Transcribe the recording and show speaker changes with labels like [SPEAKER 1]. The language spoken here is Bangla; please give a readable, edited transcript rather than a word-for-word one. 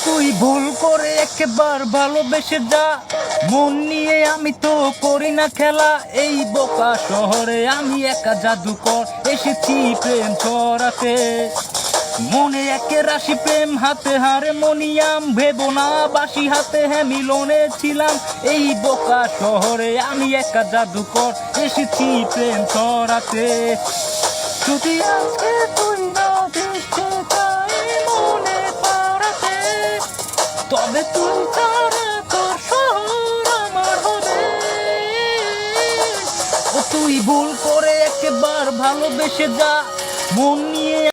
[SPEAKER 1] তুই ভুল করে একবার ভালোবেসে যা, মন নিয়ে আমি তো করি না খেলা। এই বোকা শহরে আমি একা জাদুকর, এসেছি প্রেম ছড়াতে। মনে একে রাশি প্রেম, হাতে হারে মনিয়াম, ভেবো না বাসি হাতে হ্যাঁ মিলনে ছিলাম। এই বোকা শহরে আমি একা জাদুকর, এসেছি প্রেম ছড়াতে। যদি আজকে তুই না দেখতে চাই মনে পাড়াতে, তবে তুই ছাড়া তোর শহর আমার হবে। ও তুই ভুল করে একবার ভালোবেসে যা, মন নিয়ে